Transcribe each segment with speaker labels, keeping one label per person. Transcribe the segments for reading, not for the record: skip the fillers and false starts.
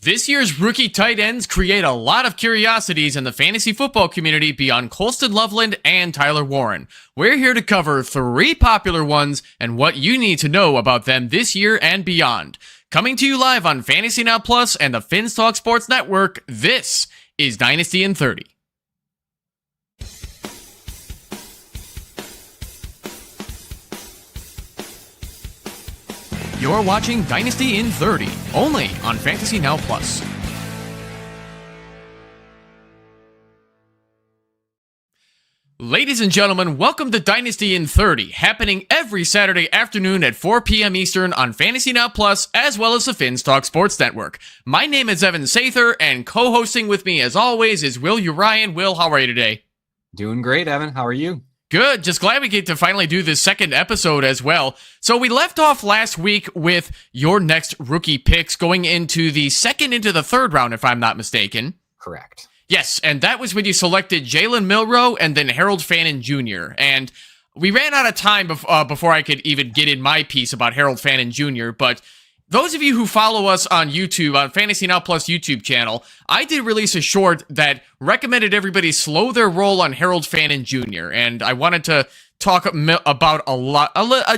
Speaker 1: This year's rookie tight ends create a lot of curiosities in the fantasy football community beyond Colston Loveland and Tyler Warren. We're here to cover 3 popular ones and what you need to know about them this year and beyond. Coming to you live on Fantasy Now Plus and the Finns Talk Sports Network, this is Dynasty in 30. You're watching Dynasty in 30, only on Fantasy Now Plus. Ladies and gentlemen, welcome to Dynasty in 30, happening every Saturday afternoon at 4 p.m. Eastern on Fantasy Now Plus, as well as the Finns Talk Sports Network. My name is Evan Sather, and co-hosting with me, as always, is Will Urian. Will, how are you today?
Speaker 2: Doing great, Evan. How are you?
Speaker 1: Good. Just glad we get to finally do this second episode as well. So we left off last week with your next rookie picks going into the second into the third round, if I'm not mistaken.
Speaker 2: Correct.
Speaker 1: Yes, and that was when you selected Jalen Milroe and then Harold Fannon Jr. And we ran out of time before I could even get in my piece about Harold Fannon Jr., but those of you who follow us on YouTube, on Fantasy Now Plus YouTube channel, I did release a short that recommended everybody slow their roll on Harold Fannon Jr., and I wanted to talk about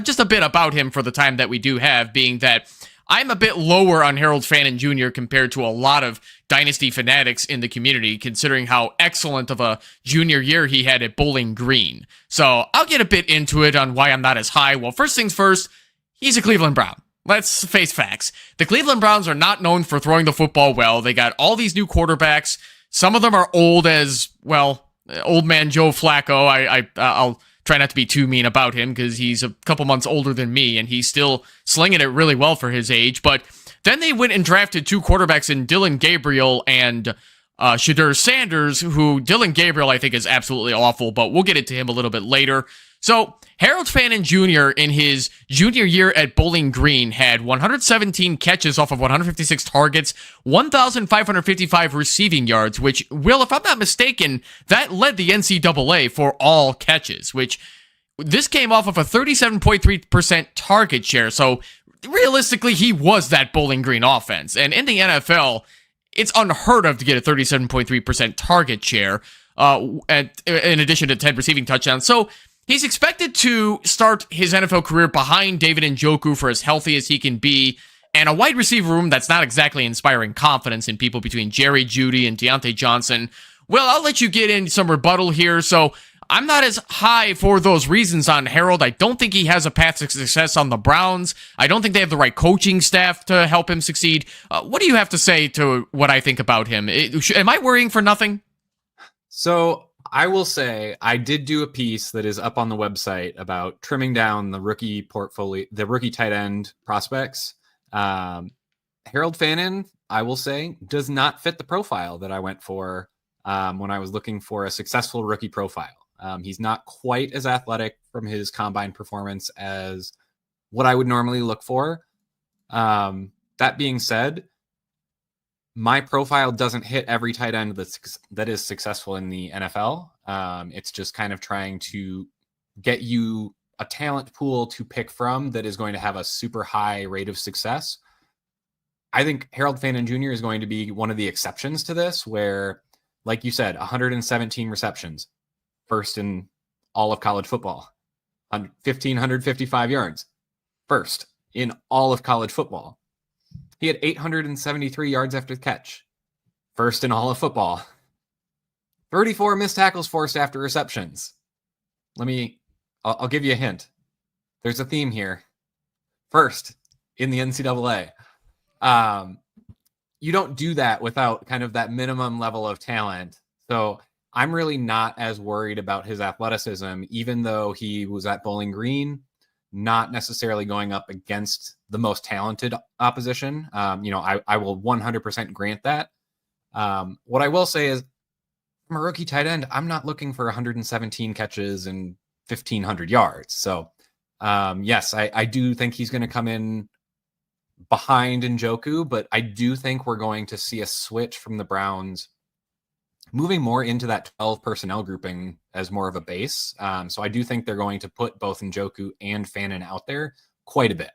Speaker 1: just a bit about him for the time that we do have, being that I'm a bit lower on Harold Fannon Jr. compared to a lot of Dynasty fanatics in the community, considering how excellent of a junior year he had at Bowling Green. So I'll get a bit into it on why I'm not as high. Well, first things first, he's a Cleveland Brown. Let's face facts. The Cleveland Browns are not known for throwing the football well. They got all these new quarterbacks. Some of them are old as, well, old man Joe Flacco. I'll try not to be too mean about him because he's a couple months older than me and he's still slinging it really well for his age. But then they went and drafted 2 quarterbacks in Dylan Gabriel and Shadur Sanders, who Dylan Gabriel I think is absolutely awful, but we'll get into him a little bit later. So Harold Fannon Jr. in his junior year at Bowling Green had 117 catches off of 156 targets, 1,555 receiving yards, which, Will, if I'm not mistaken, that led the NCAA for all catches, which this came off of a 37.3% target share. So realistically, he was that Bowling Green offense. And in the NFL, it's unheard of to get a 37.3% target share in addition to 10 receiving touchdowns. So he's expected to start his NFL career behind David Njoku for as healthy as he can be, and a wide receiver room that's not exactly inspiring confidence in people between Jerry Jeudy and Deontay Johnson. Well, I'll let you get in some rebuttal here. So I'm not as high for those reasons on Harold. I don't think he has a path to success on the Browns. I don't think they have the right coaching staff to help him succeed. What do you have to say to what I think about him? Am I worrying for nothing?
Speaker 2: So I will say I did do a piece that is up on the website about trimming down the rookie portfolio, the rookie tight end prospects. Harold Fannon, I will say, does not fit the profile that I went for when I was looking for a successful rookie profile. He's not quite as athletic from his combine performance as what I would normally look for. That being said, my profile doesn't hit every tight end that is successful in the NFL. It's just kind of trying to get you a talent pool to pick from that is going to have a super high rate of success. I think Harold Fannon Jr. is going to be one of the exceptions to this, where, like you said, 117 receptions, first in all of college football, 1,555 yards, first in all of college football. He had 873 yards after the catch, first in all of football. 34 missed tackles forced after receptions. I'll give you a hint. There's a theme here. First in the NCAA. You don't do that without kind of that minimum level of talent. So I'm really not as worried about his athleticism, even though he was at Bowling Green, not necessarily going up against the most talented opposition. I will 100% grant that. What I will say is, from a rookie tight end, I'm not looking for 117 catches and 1,500 yards. So, yes, I do think he's going to come in behind Njoku, but I do think we're going to see a switch from the Browns moving more into that 12 personnel grouping as more of a base. So I do think they're going to put both Njoku and Fannon out there quite a bit.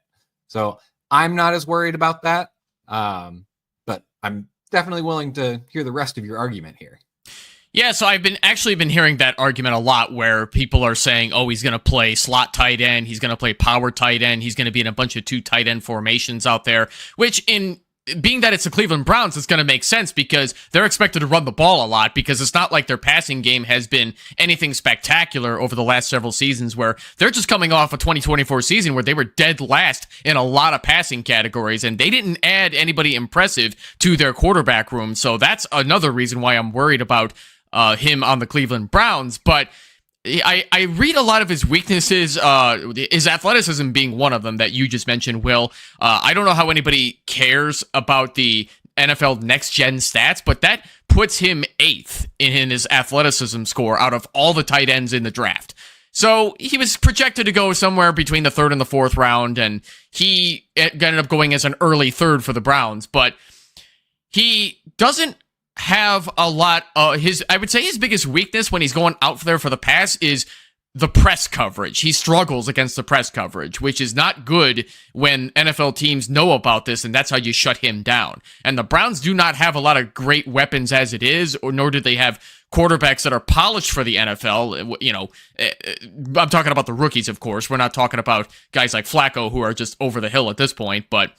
Speaker 2: So I'm not as worried about that. But I'm definitely willing to hear the rest of your argument here.
Speaker 1: Yeah, so I've been hearing that argument a lot where people are saying, oh, he's going to play slot tight end, he's going to play power tight end, he's going to be in a bunch of 2 tight end formations out there, which in being that it's the Cleveland Browns, it's going to make sense because they're expected to run the ball a lot because it's not like their passing game has been anything spectacular over the last several seasons where they're just coming off a 2024 season where they were dead last in a lot of passing categories and they didn't add anybody impressive to their quarterback room. So that's another reason why I'm worried about him on the Cleveland Browns. But I read a lot of his weaknesses, his athleticism being one of them that you just mentioned, Will. I don't know how anybody cares about the NFL next-gen stats, but that puts him 8th in his athleticism score out of all the tight ends in the draft. So he was projected to go somewhere between the 3rd and the 4th round, and he ended up going as an early 3rd for the Browns, but he doesn't have a lot. I would say his biggest weakness when he's going out there for the pass is the press coverage. He struggles against the press coverage, which is not good when NFL teams know about this, and that's how you shut him down. And the Browns do not have a lot of great weapons as it is, or nor do they have quarterbacks that are polished for the NFL. You know, I'm talking about the rookies, of course. We're not talking about guys like Flacco who are just over the hill at this point. But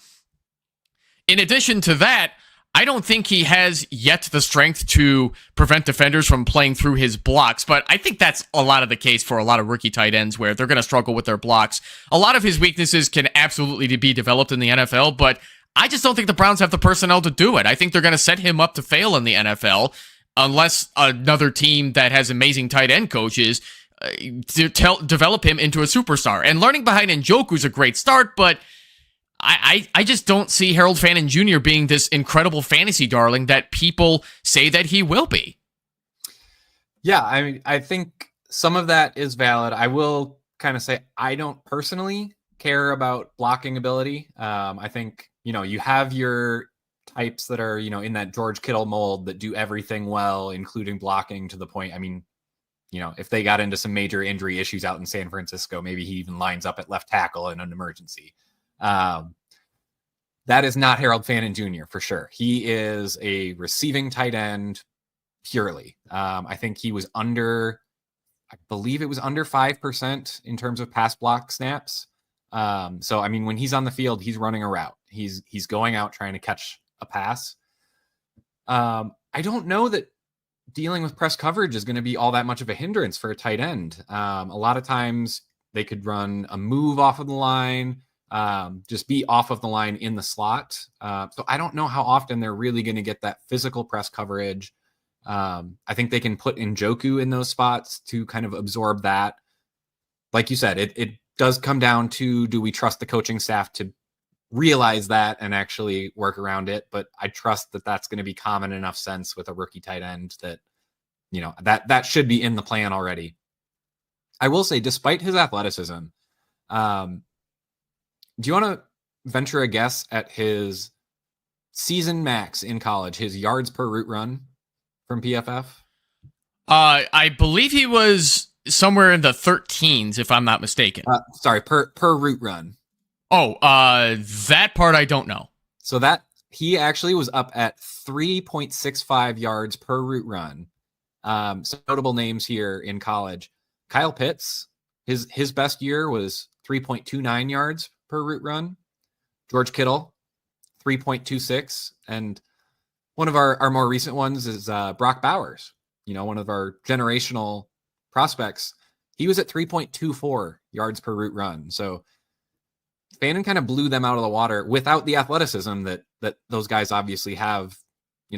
Speaker 1: in addition to that, I don't think he has yet the strength to prevent defenders from playing through his blocks, but I think that's a lot of the case for a lot of rookie tight ends where they're going to struggle with their blocks. A lot of his weaknesses can absolutely be developed in the NFL, but I just don't think the Browns have the personnel to do it. I think they're going to set him up to fail in the NFL unless another team that has amazing tight end coaches develop him into a superstar. And learning behind Njoku is a great start, but I just don't see Harold Fannon Jr. being this incredible fantasy darling that people say that he will be.
Speaker 2: Yeah, I mean, I think some of that is valid. I will kind of say I don't personally care about blocking ability. I think, you have your types that are, in that George Kittle mold that do everything well, including blocking to the point. I mean, if they got into some major injury issues out in San Francisco, maybe he even lines up at left tackle in an emergency. That is not Harold Fannon Jr. for sure. He is a receiving tight end purely. I think he was I believe it was under 5% in terms of pass block snaps. So, I mean, when he's on the field, he's running a route. He's going out trying to catch a pass. I don't know that dealing with press coverage is going to be all that much of a hindrance for a tight end. A lot of times they could run a move off of the line, just be off of the line in the slot. So I don't know how often they're really going to get that physical press coverage. I think they can put Njoku in those spots to kind of absorb that. Like you said, it does come down to, do we trust the coaching staff to realize that and actually work around it? But I trust that that's going to be common enough sense with a rookie tight end that, that should be in the plan already. I will say, despite his athleticism, do you want to venture a guess at his season max in college, his yards per route run from PFF?
Speaker 1: I believe he was somewhere in the 13s, if I'm not mistaken.
Speaker 2: Sorry, per route run.
Speaker 1: Oh, that part I don't know.
Speaker 2: So that he actually was up at 3.65 yards per route run. Some notable names here in college. Kyle Pitts, his best year was 3.29 yards per route run. George Kittle, 3.26. And one of our more recent ones is Brock Bowers, one of our generational prospects. He was at 3.24 yards per route run. So Fannon kind of blew them out of the water without the athleticism that those guys obviously have.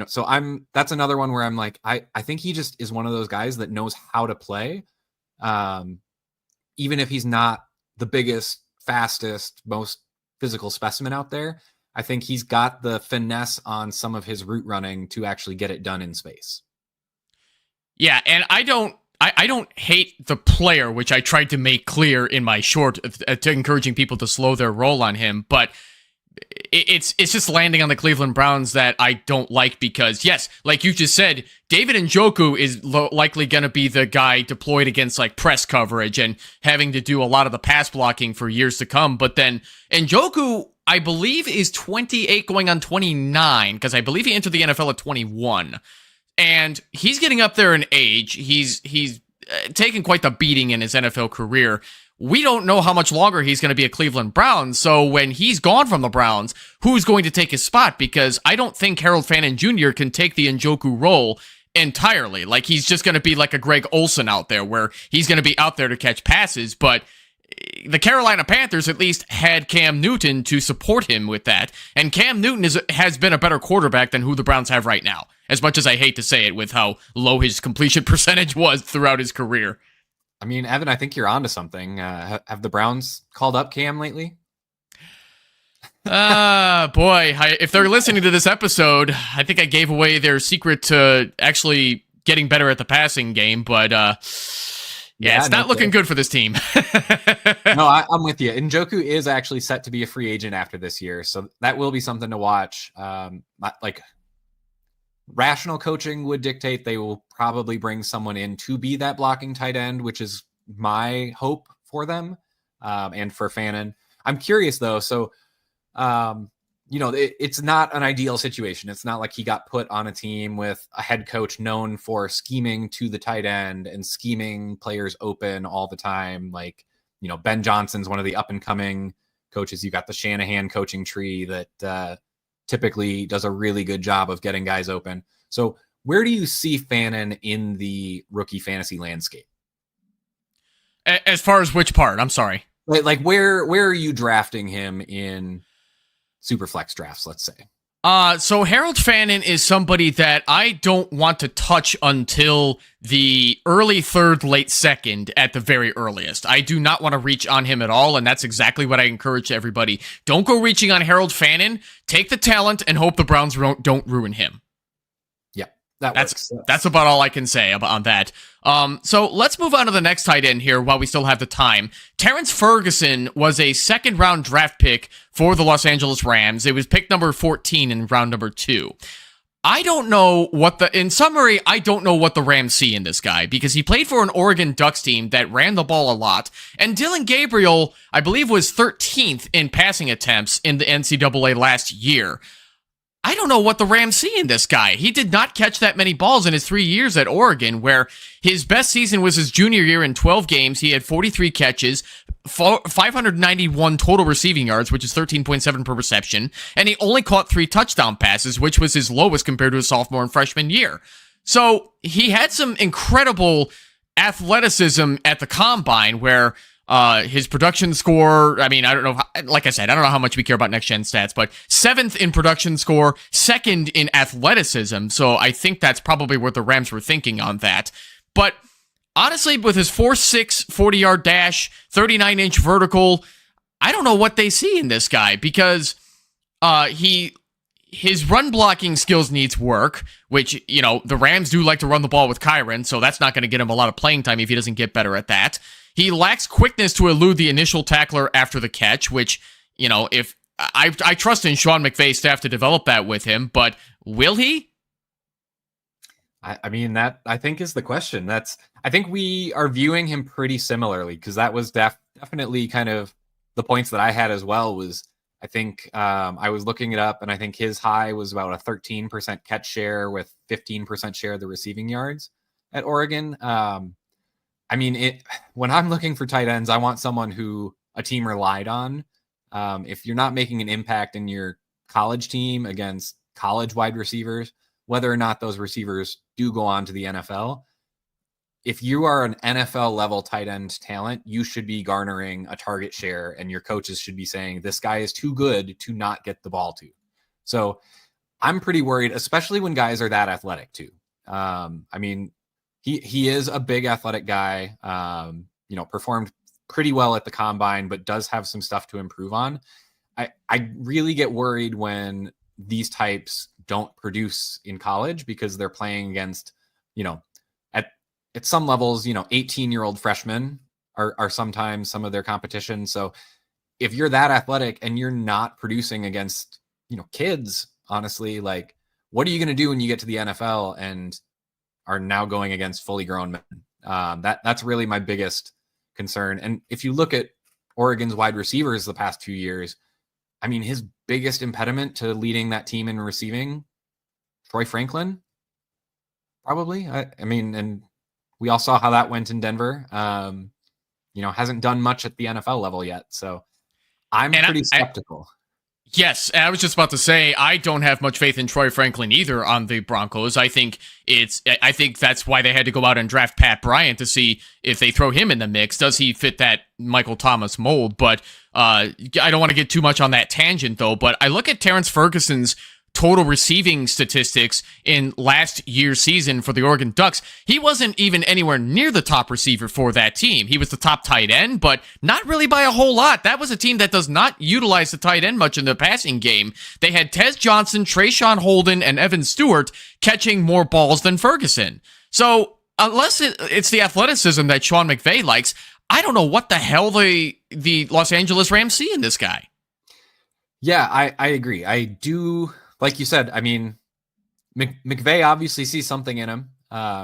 Speaker 2: So that's another one where I'm like, I think he just is one of those guys that knows how to play. Even if he's not the biggest, fastest, most physical specimen out there, I think he's got the finesse on some of his route running to actually get it done in space.
Speaker 1: Yeah, and I don't hate the player, which I tried to make clear in my short to encouraging people to slow their roll on him, but it's just landing on the Cleveland Browns that I don't like because, yes, like you just said, David Njoku is likely going to be the guy deployed against like press coverage and having to do a lot of the pass blocking for years to come. But then Njoku I believe, is 28 going on 29, because I believe he entered the NFL at 21. And he's getting up there in age. He's taken quite the beating in his NFL career. We don't know how much longer he's going to be a Cleveland Brown. So when he's gone from the Browns, who's going to take his spot? Because I don't think Harold Fannon Jr. can take the Njoku role entirely. Like, he's just going to be like a Greg Olsen out there, where he's going to be out there to catch passes. But the Carolina Panthers at least had Cam Newton to support him with that. And Cam Newton has been a better quarterback than who the Browns have right now, as much as I hate to say it with how low his completion percentage was throughout his career.
Speaker 2: I mean, Evan, I think you're onto something. Have the Browns called up Cam lately?
Speaker 1: Boy, if they're listening to this episode, I think I gave away their secret to actually getting better at the passing game, but it's not looking good for this team.
Speaker 2: No, I'm with you. Njoku is actually set to be a free agent after this year, so that will be something to watch. Like, rational coaching would dictate they will probably bring someone in to be that blocking tight end, which is my hope for them and for Fannon. I'm curious, though. So, it's not an ideal situation. It's not like he got put on a team with a head coach known for scheming to the tight end and scheming players open all the time. Like, Ben Johnson's one of the up-and-coming coaches. You got the Shanahan coaching tree that typically does a really good job of getting guys open. So where do you see Fannon in the rookie fantasy landscape?
Speaker 1: As far as which part? I'm sorry.
Speaker 2: Like where are you drafting him in Superflex drafts, let's say?
Speaker 1: So Harold Fannon is somebody that I don't want to touch until the early third, late second at the very earliest. I do not want to reach on him at all, and that's exactly what I encourage to everybody. Don't go reaching on Harold Fannon. Take the talent and hope the Browns don't ruin him.
Speaker 2: Yeah,
Speaker 1: that's about all I can say on that. So let's move on to the next tight end here while we still have the time. Terrence Ferguson was a second-round draft pick for the Los Angeles Rams. It was pick number 14 in round number 2. I don't know in summary, I don't know what the Rams see in this guy, because he played for an Oregon Ducks team that ran the ball a lot, and Dylan Gabriel, I believe, was 13th in passing attempts in the NCAA last year. I don't know what the Rams see in this guy. He did not catch that many balls in his 3 years at Oregon, where his best season was his junior year in 12 games. He had 43 catches, 591 total receiving yards, which is 13.7 per reception, and he only caught 3 touchdown passes, which was his lowest compared to his sophomore and freshman year. So he had some incredible athleticism at the combine, where his production score, I mean, I don't know, like I said, I don't know how much we care about next-gen stats, but 7th in production score, 2nd in athleticism, so I think that's probably what the Rams were thinking on that. But honestly, with his 4.6 40-yard dash, 39-inch vertical, I don't know what they see in this guy, because his run blocking skills needs work, which, the Rams do like to run the ball with Kyren, so that's not going to get him a lot of playing time if he doesn't get better at that. He lacks quickness to elude the initial tackler after the catch, which, if I trust in Sean McVay's staff to develop that with him, but will he?
Speaker 2: I mean, that I think is the question. I think we are viewing him pretty similarly, because that was definitely kind of the points that I had as well. Was I think I was looking it up, and I think his high was about a 13% catch share with 15% share of the receiving yards at Oregon. I mean, when I'm looking for tight ends, I want someone who a team relied on. If you're not making an impact in your college team against college wide receivers, whether or not those receivers do go on to the NFL, if you are an NFL level tight end talent, you should be garnering a target share, and your coaches should be saying, this guy is too good to not get the ball to. So I'm pretty worried, especially when guys are that athletic too. I mean, He is a big athletic guy, performed pretty well at the combine, but does have some stuff to improve on. I really get worried when these types don't produce in college, because they're playing against, at some levels, 18-year-old freshmen are sometimes some of their competition. So if you're that athletic and you're not producing against, kids, honestly, like, what are you going to do when you get to the NFL and are now going against fully grown men? That's really my biggest concern. And if you look at Oregon's wide receivers the past 2 years, I mean, his biggest impediment to leading that team in receiving, Troy Franklin, probably. I mean, and we all saw how that went in Denver. Hasn't done much at the NFL level yet. So I'm pretty skeptical.
Speaker 1: Yes, and I was just about to say I don't have much faith in Troy Franklin either on the Broncos. I think that's why they had to go out and draft Pat Bryant to see if they throw him in the mix. Does he fit that Michael Thomas mold? But I don't want to get too much on that tangent though. But I look at Terrence Ferguson's total receiving statistics in last year's season for the Oregon Ducks. He wasn't even anywhere near the top receiver for that team. He was the top tight end, but not really by a whole lot. That was a team that does not utilize the tight end much in the passing game. They had Tez Johnson, Trayshawn Holden, and Evan Stewart catching more balls than Ferguson. So unless it's the athleticism that Sean McVay likes, I don't know what the hell the Los Angeles Rams see in this guy.
Speaker 2: Yeah, I agree. I do. Like you said, I mean, McVay obviously sees something in him.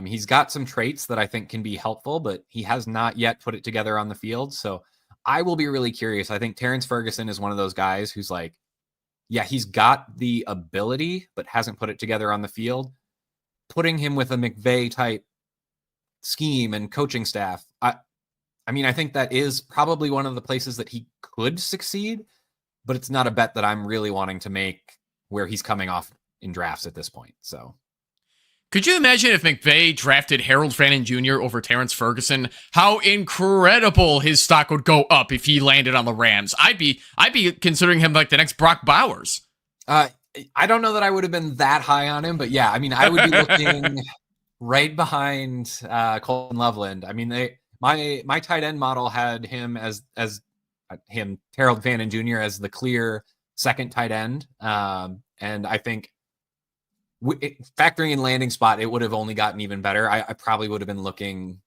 Speaker 2: He's got some traits that I think can be helpful, but he has not yet put it together on the field. So I will be really curious. I think Terrence Ferguson is one of those guys who's like, yeah, he's got the ability, but hasn't put it together on the field. Putting him with a McVay type scheme and coaching staff, I think that is probably one of the places that he could succeed, but it's not a bet that I'm really wanting to make where he's coming off in drafts at this point. So
Speaker 1: could you imagine if McVay drafted Harold Fannon Jr. over Terrence Ferguson? How incredible his stock would go up if he landed on the Rams. I'd be considering him like the next Brock Bowers.
Speaker 2: I don't know that I would have been that high on him, but yeah, I mean, I would be looking right behind Colton Loveland. I mean, my tight end model had him as Harold Fannon Jr. as the clear second tight end. And I think factoring in landing spot, it would have only gotten even better. I probably would have been looking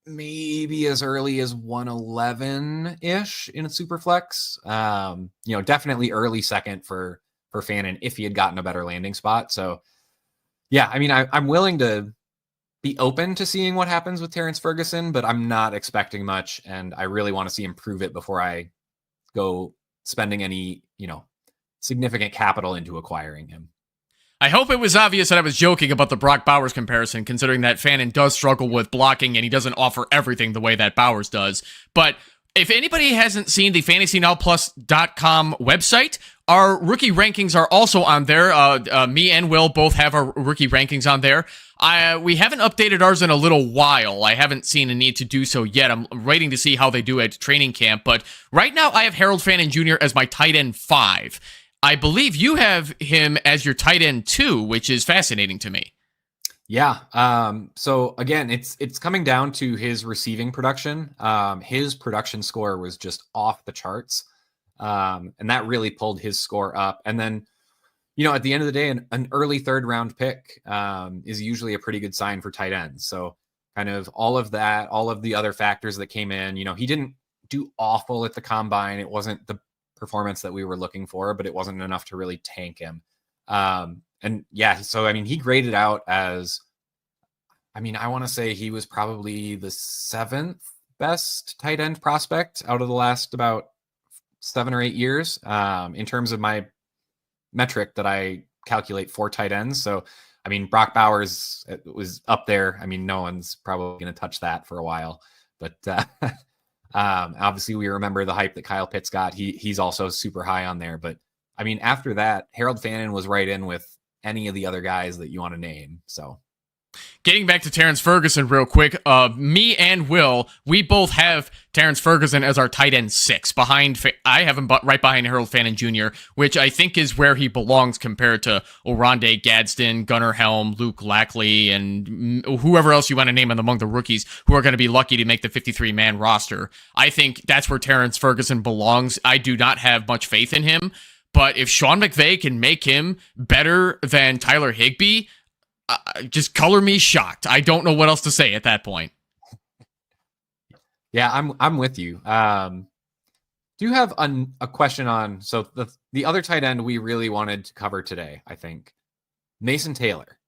Speaker 2: maybe as early as 111-ish in a super flex. Definitely early second for Fannon if he had gotten a better landing spot. So yeah, I mean, I'm willing to be open to seeing what happens with Terrence Ferguson, but I'm not expecting much. And I really want to see him prove it before I go spending any, significant capital into acquiring him.
Speaker 1: I hope it was obvious that I was joking about the Brock Bowers comparison, considering that Fannon does struggle with blocking and he doesn't offer everything the way that Bowers does. But if anybody hasn't seen the fantasynowplus.com website, our rookie rankings are also on there. Me and Will both have our rookie rankings on there. We haven't updated ours in a little while. I haven't seen a need to do so yet. I'm waiting to see how they do at training camp. But right now, I have Harold Fannon Jr. as my tight end 5. I believe you have him as your tight end 2, which is fascinating to me.
Speaker 2: Yeah. So again, it's coming down to his receiving production. His production score was just off the charts. And that really pulled his score up. And then, at the end of the day, an early third round pick is usually a pretty good sign for tight ends. So kind of all of that, all of the other factors that came in, he didn't do awful at the combine. It wasn't the performance that we were looking for, but it wasn't enough to really tank him. And yeah, so, he graded out as, I want to say he was probably the 7th best tight end prospect out of the last about 7 or 8 years in terms of my metric that I calculate for tight ends. So, Brock Bowers was up there. No one's probably going to touch that for a while, but obviously we remember the hype that Kyle Pitts got. He's also super high on there, but after that, Harold Fannon was right in with any of the other guys that you want to name. So
Speaker 1: getting back to Terrence Ferguson real quick, me and Will, we both have Terrence Ferguson as our tight end 6. I have him right behind Harold Fannon Jr., which I think is where he belongs compared to Oronde Gadsden, Gunnar Helm, Luke Lackley, and whoever else you want to name among the rookies who are going to be lucky to make the 53-man roster. I think that's where Terrence Ferguson belongs. I do not have much faith in him, but if Sean McVay can make him better than Tyler Higbee, just color me shocked. I don't know what else to say at that point.
Speaker 2: Yeah, I'm with you. Do you have a question on, so the other tight end we really wanted to cover today, I think, Mason Taylor.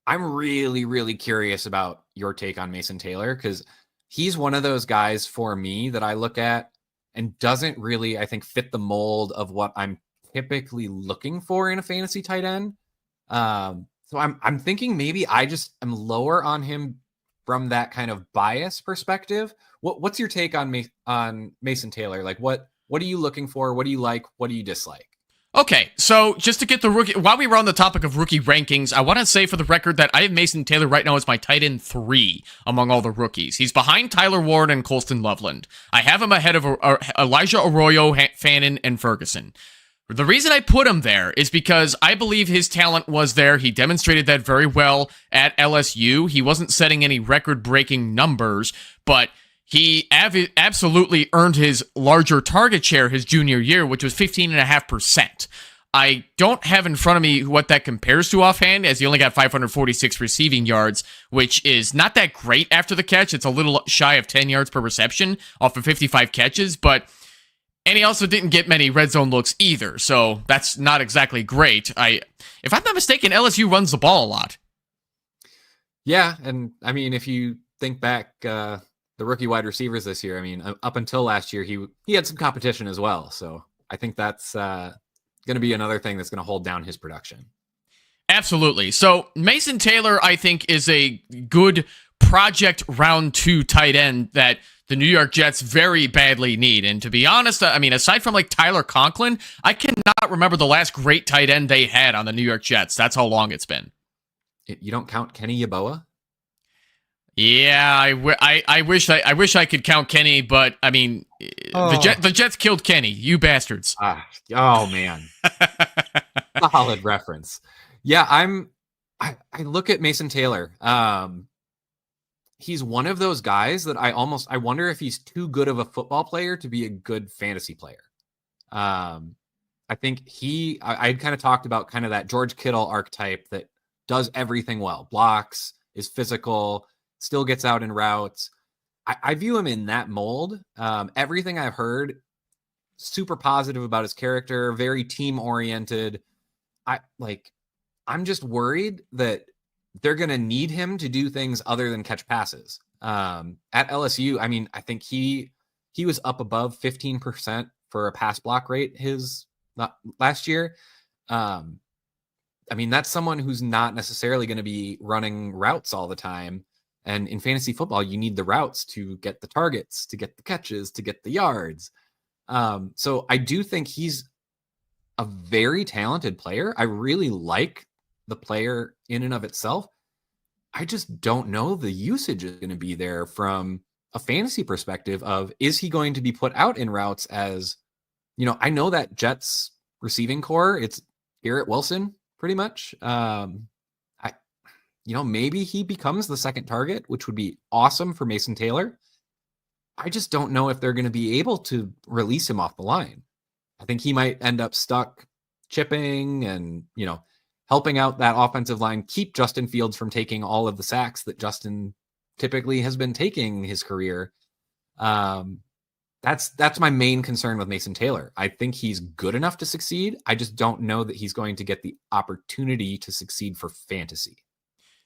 Speaker 2: I'm really, really curious about your take on Mason Taylor, because he's one of those guys for me that I look at and doesn't really, I think, fit the mold of what I'm typically looking for in a fantasy tight end. So I'm thinking maybe I just am lower on him from that kind of bias perspective. What's your take on Mason Taylor? Like what are you looking for? What do you like? What do you dislike?
Speaker 1: Okay, so just to get the rookie, while we were on the topic of rookie rankings, I want to say for the record that I have Mason Taylor right now as my tight end 3 among all the rookies. He's behind Tyler Ward and Colston Loveland. I have him ahead of Elijah Arroyo, Fannon, and Ferguson. The reason I put him there is because I believe his talent was there. He demonstrated that very well at LSU. He wasn't setting any record-breaking numbers, but he absolutely earned his larger target share his junior year, which was 15.5%. I don't have in front of me what that compares to offhand, as he only got 546 receiving yards, which is not that great after the catch. It's a little shy of 10 yards per reception off of 55 catches, and he also didn't get many red zone looks either, so that's not exactly great. If I'm not mistaken, LSU runs the ball a lot.
Speaker 2: Yeah, and I mean, if you think back, the rookie wide receivers this year, I mean, up until last year, he had some competition as well. So I think that's going to be another thing that's going to hold down his production.
Speaker 1: Absolutely. So Mason Taylor, I think, is a good project round 2 tight end that the New York Jets very badly need. And to be honest, I mean, aside from like Tyler Conklin, I cannot remember the last great tight end they had on the New York Jets. That's how long it's been.
Speaker 2: You don't count Kenny Yeboah?
Speaker 1: Yeah, I wish I could count Kenny, but I mean, the Jets killed Kenny. You bastards.
Speaker 2: Oh man, solid reference. Yeah, I look at Mason Taylor. He's one of those guys that I wonder if he's too good of a football player to be a good fantasy player. I think I kind of talked about kind of that George Kittle archetype that does everything well, blocks, is physical, still gets out in routes. I view him in that mold. Everything I've heard, super positive about his character, very team oriented. I'm just worried that they're going to need him to do things other than catch passes. At LSU, I mean, I think he was up above 15% for a pass block rate last year. I mean, that's someone who's not necessarily going to be running routes all the time. And in fantasy football, you need the routes to get the targets, to get the catches, to get the yards. So I do think he's a very talented player. I really like the player in and of itself. I just don't know the usage is going to be there from a fantasy perspective of, is he going to be put out in routes as, I know that Jets receiving core, it's Garrett Wilson pretty much. Maybe he becomes the second target, which would be awesome for Mason Taylor. I just don't know if they're going to be able to release him off the line. I think he might end up stuck chipping and, helping out that offensive line, keep Justin Fields from taking all of the sacks that Justin typically has been taking his career. That's my main concern with Mason Taylor. I think he's good enough to succeed. I just don't know that he's going to get the opportunity to succeed for fantasy.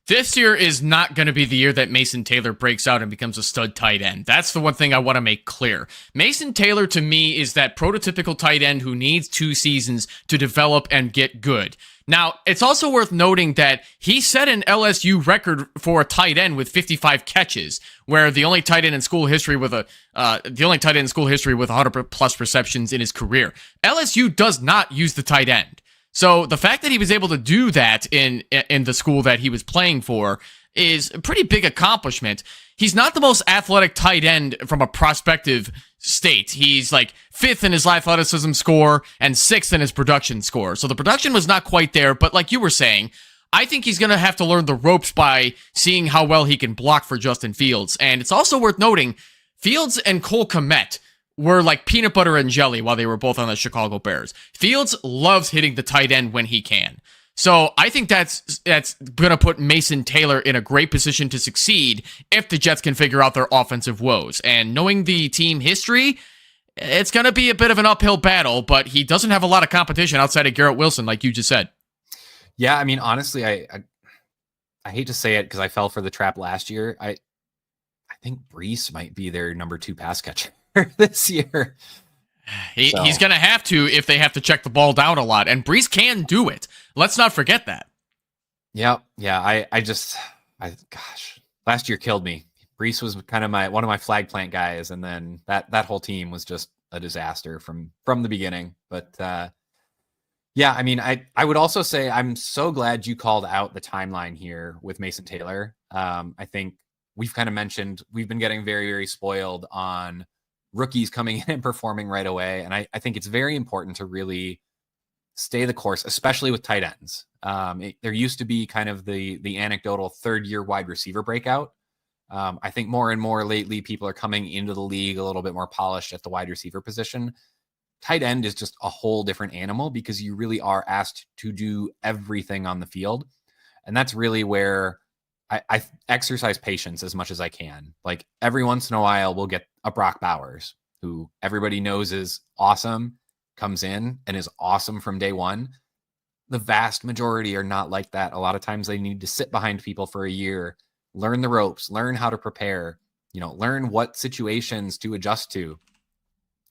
Speaker 1: This year is not going to be the year that Mason Taylor breaks out and becomes a stud tight end. That's the one thing I want to make clear. Mason Taylor, to me, is that prototypical tight end who needs 2 seasons to develop and get good. Now, it's also worth noting that he set an LSU record for a tight end with 55 catches, where the only tight end in school history with 100 plus receptions in his career. LSU does not use the tight end. So the fact that he was able to do that in the school that he was playing for is a pretty big accomplishment. He's not the most athletic tight end from a prospective state. He's like 5th in his athleticism score and 6th in his production score. So the production was not quite there, but like you were saying, I think he's going to have to learn the ropes by seeing how well he can block for Justin Fields. And it's also worth noting, Fields and Cole Kmet were like peanut butter and jelly while they were both on the Chicago Bears. Fields loves hitting the tight end when he can. So I think that's going to put Mason Taylor in a great position to succeed if the Jets can figure out their offensive woes. And knowing the team history, it's going to be a bit of an uphill battle, but he doesn't have a lot of competition outside of Garrett Wilson, like you just said.
Speaker 2: Yeah, I mean, honestly, I hate to say it because I fell for the trap last year. I think Brees might be their number 2 pass catcher. this year.
Speaker 1: He's going to have to if they have to check the ball down a lot. And Brees can do it. Let's not forget that.
Speaker 2: Yep. Yeah. Gosh, last year killed me. Brees was kind of one of my flag plant guys. And then that whole team was just a disaster from the beginning. But yeah, I mean, I would also say I'm so glad you called out the timeline here with Mason Taylor. I think we've kind of mentioned we've been getting very, very spoiled on rookies coming in and performing right away. And I think it's very important to really stay the course, especially with tight ends. There used to be kind of the anecdotal third-year wide receiver breakout. I think more and more lately, people are coming into the league a little bit more polished at the wide receiver position. Tight end is just a whole different animal because you really are asked to do everything on the field. And that's really where I exercise patience as much as I can. Like every once in a while, we'll get a Brock Bowers, who everybody knows is awesome, comes in and is awesome from day one. The vast majority are not like that. A lot of times they need to sit behind people for a year, learn the ropes, learn how to prepare, learn what situations to adjust to.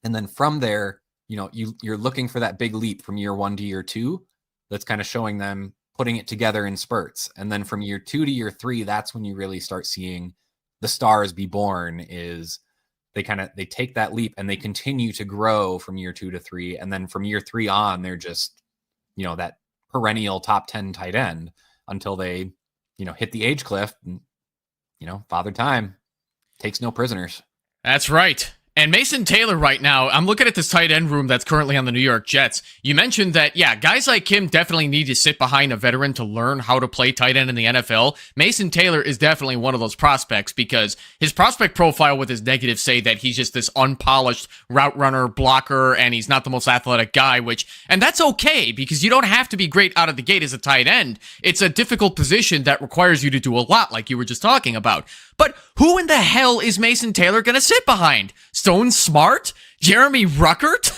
Speaker 2: And then from there, you're looking for that big leap from year 1 to year 2. That's kind of showing them putting it together in spurts. And then from year 2 to year 3, that's when you really start seeing the stars be born. Is they take that leap and they continue to grow from year 2 to 3. And then from year 3 on, they're just, that perennial top 10 tight end until they, hit the age cliff and, Father Time takes no prisoners.
Speaker 1: That's right. And Mason Taylor right now, I'm looking at this tight end room that's currently on the New York Jets. You mentioned that, yeah, guys like him definitely need to sit behind a veteran to learn how to play tight end in the NFL. Mason Taylor is definitely one of those prospects because his prospect profile with his negatives say that he's just this unpolished route runner, blocker, and he's not the most athletic guy, and that's okay because you don't have to be great out of the gate as a tight end. It's a difficult position that requires you to do a lot like you were just talking about. But who in the hell is Mason Taylor going to sit behind? Stone Smart? Jeremy Ruckert?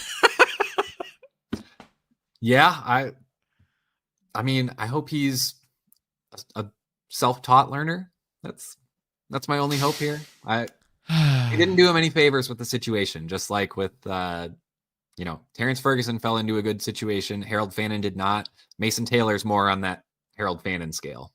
Speaker 2: Yeah, I mean, I hope he's a self-taught learner. That's my only hope here. He didn't do him any favors with the situation, just like with Terrence Ferguson fell into a good situation. Harold Fannon did not. Mason Taylor's more on that Harold Fannon scale.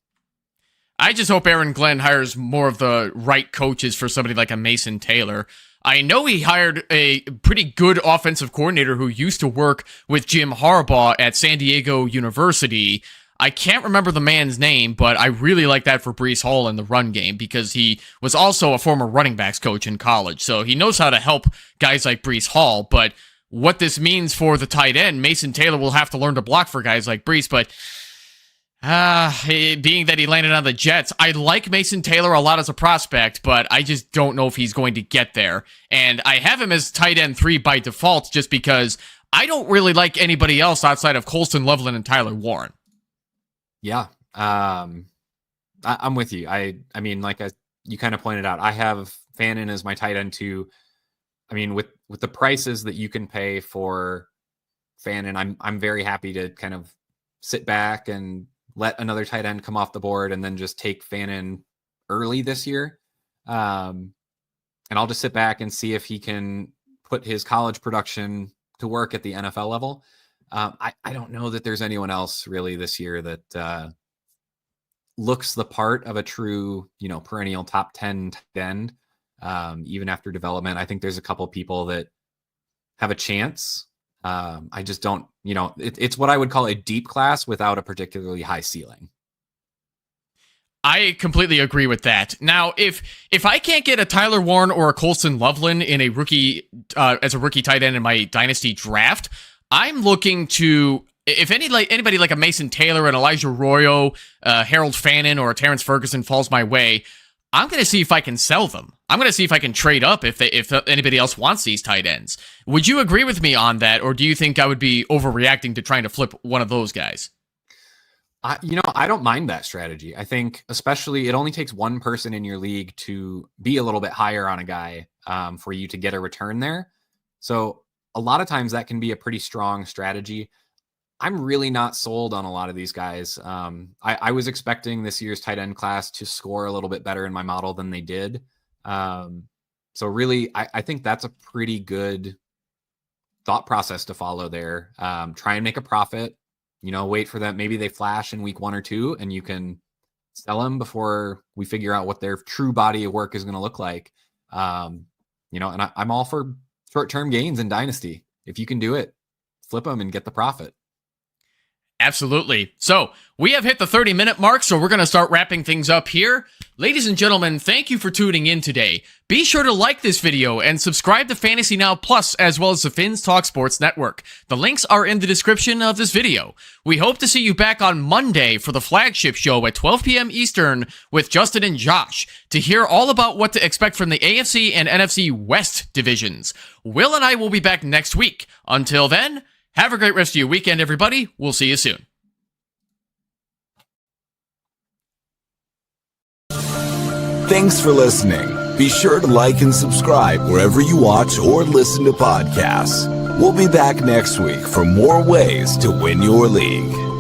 Speaker 1: I just hope Aaron Glenn hires more of the right coaches for somebody like a Mason Taylor. I know he hired a pretty good offensive coordinator who used to work with Jim Harbaugh at San Diego University. I can't remember the man's name, but I really like that for Brees Hall in the run game because he was also a former running backs coach in college. So he knows how to help guys like Brees Hall. But what this means for the tight end, Mason Taylor will have to learn to block for guys like Brees. But being that he landed on the Jets, I like Mason Taylor a lot as a prospect, but I just don't know if he's going to get there. And I have him as tight end 3 by default just because I don't really like anybody else outside of Colston Loveland and Tyler Warren.
Speaker 2: Yeah. I'm with you. I mean, like you kind of pointed out, I have Fannon as my tight end 2. I mean, with the prices that you can pay for Fannon, I'm very happy to kind of sit back and let another tight end come off the board and then just take Fannon early this year. And I'll just sit back and see if he can put his college production to work at the NFL level. I don't know that there's anyone else really this year that looks the part of a true, perennial top 10 tight end. Even after development, I think there's a couple people that have a chance. I just don't, it's what I would call a deep class without a particularly high ceiling.
Speaker 1: I completely agree with that. Now, if I can't get a Tyler Warren or a Colston Loveland in a rookie as a rookie tight end in my dynasty draft, I'm looking to, if anybody like a Mason Taylor, and Elijah Arroyo, Harold Fannon, or a Terrence Ferguson falls my way, I'm going to see if I can sell them. I'm going to see if I can trade up if anybody else wants these tight ends. Would you agree with me on that, or do you think I would be overreacting to trying to flip one of those guys?
Speaker 2: I don't mind that strategy. I think especially it only takes one person in your league to be a little bit higher on a guy for you to get a return there. So a lot of times that can be a pretty strong strategy. I'm really not sold on a lot of these guys. I was expecting this year's tight end class to score a little bit better in my model than they did. So really, I think that's a pretty good thought process to follow there. Try and make a profit, wait for that. Maybe they flash in week 1 or 2 and you can sell them before we figure out what their true body of work is going to look like. And I'm all for short-term gains in Dynasty. If you can do it, flip them and get the profit.
Speaker 1: Absolutely. So we have hit the 30-minute mark, so we're going to start wrapping things up here. Ladies and gentlemen, thank you for tuning in today. Be sure to like this video and subscribe to Fantasy Now Plus as well as the Finns Talk Sports Network. The links are in the description of this video. We hope to see you back on Monday for the flagship show at 12 p.m. Eastern with Justin and Josh to hear all about what to expect from the AFC and NFC West divisions. Will and I will be back next week. Until then, have a great rest of your weekend, everybody. We'll see you soon.
Speaker 3: Thanks for listening. Be sure to like and subscribe wherever you watch or listen to podcasts. We'll be back next week for more ways to win your league.